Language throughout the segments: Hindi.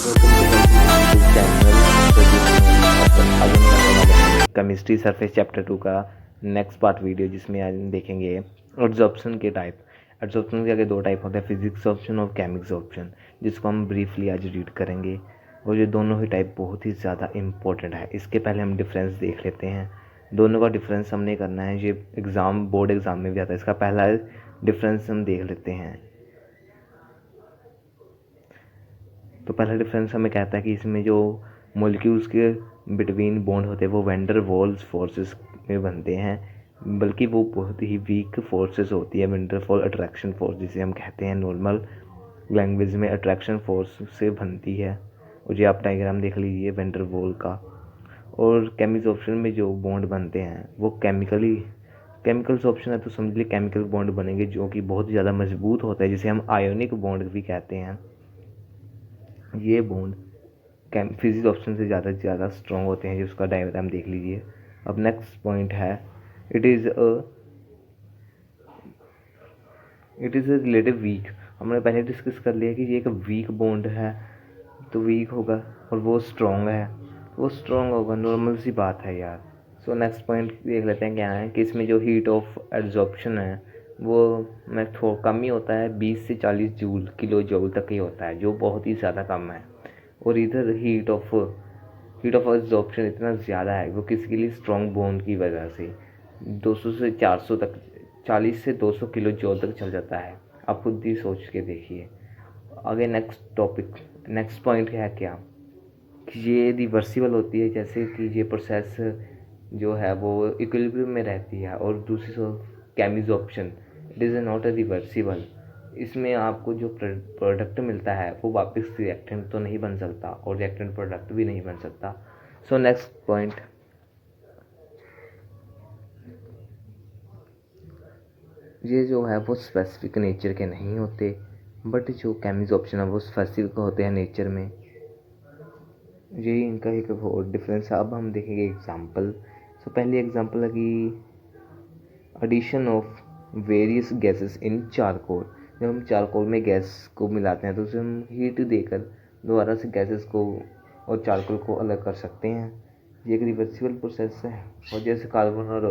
Welcome to my YouTube channel अपन आज हम करने वाले हैं केमिस्ट्री सरफेस चैप्टर 2 का नेक्स्ट पार्ट वीडियो, जिसमें आज हम देखेंगे एड्जॉर्प्शन के टाइप। एड्जॉर्प्शन के आगे दो टाइप होते हैं, फिजिक्स ऑप्शन और केमिक्स ऑप्शन, जिसको हम ब्रीफली आज रीड करेंगे। और ये दोनों ही टाइप बहुत ही ज़्यादा इंपॉर्टेंट है। इसके पहले हम डिफरेंस देख लेते हैं। दोनों का डिफरेंस हमने करना है, ये एग्ज़ाम बोर्ड एग्ज़ाम में भी आता है। इसका पहला डिफरेंस हम देख लेते हैं। तो पहला डिफरेंस हमें कहता है कि इसमें जो मॉलिक्यूल्स के बिटवीन बॉन्ड होते हैं वो वैंडर वॉल्स फोर्सेस में बनते हैं, बल्कि वो बहुत ही वीक फोर्सेस होती है। वैंडर वॉल अट्रैक्शन फोर्स जिसे हम कहते हैं नॉर्मल लैंग्वेज में, अट्रैक्शन फोर्स से बनती है। और ये आप डायग्राम देख लीजिए वैंडर वॉल का। और केमिक्स ऑप्शन में जो बॉन्ड बनते हैं वो केमिकल्स ऑप्शन है, तो समझ लीजिए केमिकल बॉन्ड बनेंगे जो कि बहुत ज़्यादा मजबूत होता है, जिसे हम आयोनिक बॉन्ड भी कहते हैं। ये बॉन्ड फिजिक्स ऑप्शन से ज़्यादा स्ट्रॉन्ग होते हैं, जिसका डायग्राम देख लीजिए। अब नेक्स्ट पॉइंट है, it is a relative weak. हमने पहले डिस्कस कर लिया कि ये एक वीक बॉन्ड है, तो वीक होगा। और वो स्ट्रॉन्ग है, वो स्ट्रॉन्ग होगा, नॉर्मल सी बात है यार। सो नेक्स्ट पॉइंट देख लेते हैं क्या है कि इसमें जो हीट ऑफ एड्जॉर्प्शन है वो मैं थोड़ा कम ही होता है, 20 से 40 जूल किलो जूल तक ही होता है, जो बहुत ही ज़्यादा कम है। और इधर हीट ऑफ एब्जॉर्प्शन इतना ज़्यादा है, वो किसके लिए, स्ट्रॉन्ग बॉन्ड की वजह से 200 से 400 तक, 40 से 200 किलो जूल तक चल जाता है। आप खुद ही सोच के देखिए। आगे नेक्स्ट पॉइंट है क्या कि ये रिवर्सिबल होती है, जैसे कि ये प्रोसेस जो है वो इक्विलिब्रियम में रहती है। और दूसरी केमिक्स option, it is not a reversible. इसमें आपको जो प्रोडक्ट मिलता है वो वापस रिएक्टेंट तो नहीं बन सकता, और रिएक्टेंट प्रोडक्ट भी नहीं बन सकता। सो नेक्स्ट पॉइंट, ये जो है वो स्पेसिफिक नेचर के नहीं होते, बट जो केमिक्स ऑप्शन है वो स्पेसिफिक होते हैं नेचर में। यही इनका एक और डिफरेंस है। अब हम देखेंगे एग्जांपल। सो पहली एग्जांपल है कि addition of various gases in charcoal. जब हम चारकोल में गैस को मिलाते हैं तो उसे हम हीट देकर दोबारा से गैसेस को और चारकोल को अलग कर सकते हैं। ये एक रिवर्सिबल प्रोसेस है। और जैसे कार्बन और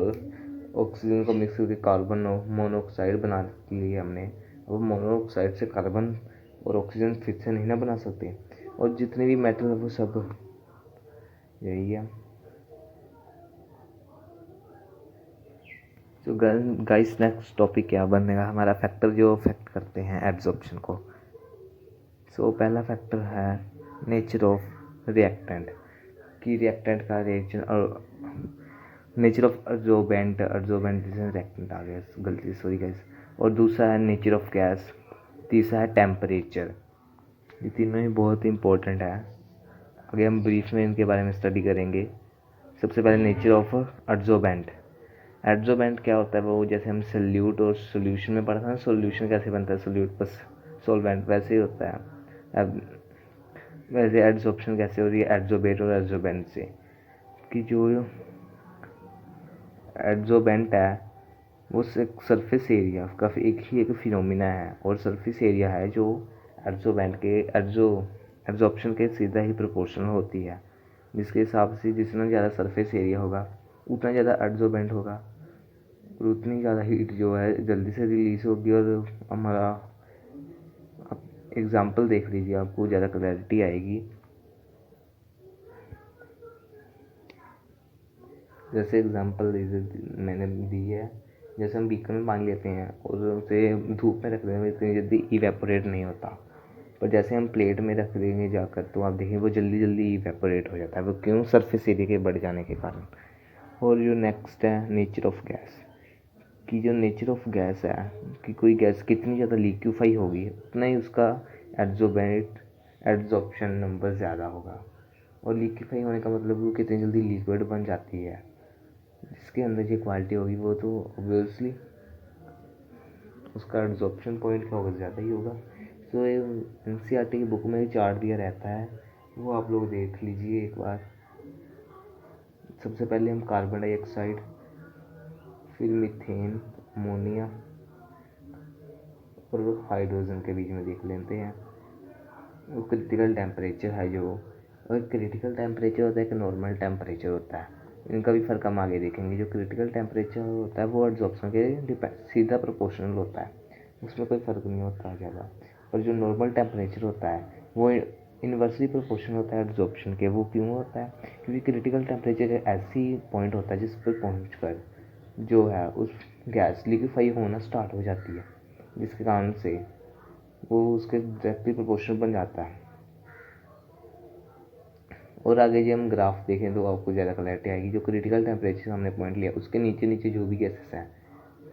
ऑक्सीजन को मिक्स करके कार्बन मोनोऑक्साइड बना लिया हमने, अब मोनोऑक्साइड से कार्बन और ऑक्सीजन फिर से नहीं ना बना सकते। और जितने भी मेटल है वो सब यही है। तो गाइस नेक्स्ट टॉपिक क्या बनेगा हमारा, फैक्टर जो अफेक्ट करते हैं एब्जॉर्प्शन को। सो पहला फैक्टर है नेचर ऑफ रिएक्टेंट, कि रिएक्टेंट का रिएक्शन और नेचर ऑफ एड्जॉर्बेंट जैसे रिएक्टेंट आ गया, गलती सॉरी गाइस। और दूसरा है नेचर ऑफ गैस, तीसरा है टेम्परेचर। ये तीनों ही बहुत इंपॉर्टेंट है, आगे हम ब्रीफ में इनके बारे में स्टडी करेंगे। सबसे पहले नेचर ऑफ एड्जॉर्बेंट। एड्जॉर्बेंट क्या होता है, वो जैसे हम सल्यूट और सोल्यूशन में पढ़ा था ना, सोल्यूशन कैसे बनता है, सोल्यूट प्लस सॉल्वेंट, वैसे ही होता है। अब वैसे एड्जॉर्प्शन कैसे होती है, एड्जॉर्बेट और एड्जॉर्बेंट से, कि जो एड्जॉर्बेंट है वो एक सरफेस एरिया का एक फिनोमिना है, और सरफेस एरिया है जो एड्जॉर्बेंट के एड्जॉर्प्शन के सीधा ही प्रोपोर्शनल होती है, जिसके हिसाब से जितना ज़्यादा सरफेस एरिया होगा उतना ज़्यादा एड्जॉर्बेंट होगा, और उतनी ज़्यादा हीट जो है जल्दी से रिलीज होगी। और हमारा आप एग्जांपल देख लीजिए, आपको ज़्यादा क्लैरिटी आएगी। जैसे एग्जांपल मैंने दी है, जैसे हम बीकर में पानी लेते हैं और उसे धूप में रख देंगे, इतनी जल्दी इवेपोरेट नहीं होता, पर जैसे हम प्लेट में रख देंगे जाकर तो आप देखेंगे वो जल्दी जल्दी इवेपोरेट हो जाता है। वो क्यों, सरफेस एरिया के बढ़ जाने के कारण। और जो नेक्स्ट है नेचर ऑफ गैस, कि जो नेचर ऑफ गैस है कि कोई गैस कितनी ज़्यादा लिक्विफाई होगी उतना ही उसका एड्जॉर्प्शन नंबर ज़्यादा होगा। और लिक्विफाई होने का मतलब वो कितनी जल्दी लिक्विड बन जाती है, जिसके अंदर ये क्वालिटी होगी वो तो ऑब्वियसली उसका एड्जॉर्प्शन पॉइंट क्या होगा, ज़्यादा ही होगा। तो ये NCERT की बुक में चार्ट दिया रहता है, वो आप लोग देख लीजिए एक बार। सबसे पहले हम कार्बन डाइऑक्साइड, फिर मीथेन, अमोनिया और हाइड्रोजन के बीच में देख लेते हैं। वो क्रिटिकल टेम्परेचर है जो, और क्रिटिकल टेम्परेचर होता है एक नॉर्मल टेम्परेचर होता है, इनका भी फ़र्क हम आगे देखेंगे। जो क्रिटिकल टेम्परेचर होता है वो एब्जॉर्प्शन के सीधा प्रोपोर्शनल होता है, उसमें कोई फ़र्क नहीं होता ज़्यादा। और जो नॉर्मल टेम्परेचर होता है वो इन्वर्सली प्रोपोर्शनल होता है एब्जॉर्प्शन के। वो क्यों होता है? क्योंकि क्रिटिकल टेम्परेचर ऐसी पॉइंट होता है जिस पर पहुँच कर जो है उस गैस लिक्विफाई होना स्टार्ट हो जाती है, जिसके कारण से वो उसके डायरेक्टली प्रोपोर्शनल बन जाता है। और आगे जो हम ग्राफ देखें तो आपको ज़्यादा क्लैरिटी आएगी। जो क्रिटिकल टेम्परेचर हमने पॉइंट लिया उसके नीचे नीचे जो भी गैसेस हैं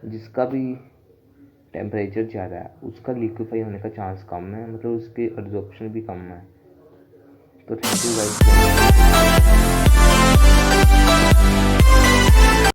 जिसका भी टेम्परेचर ज़्यादा है उसका लिक्विफाई होने का चांस कम है, मतलब उसकी एब्जॉर्प्शन भी कम है। तो थैंक यू गाइस।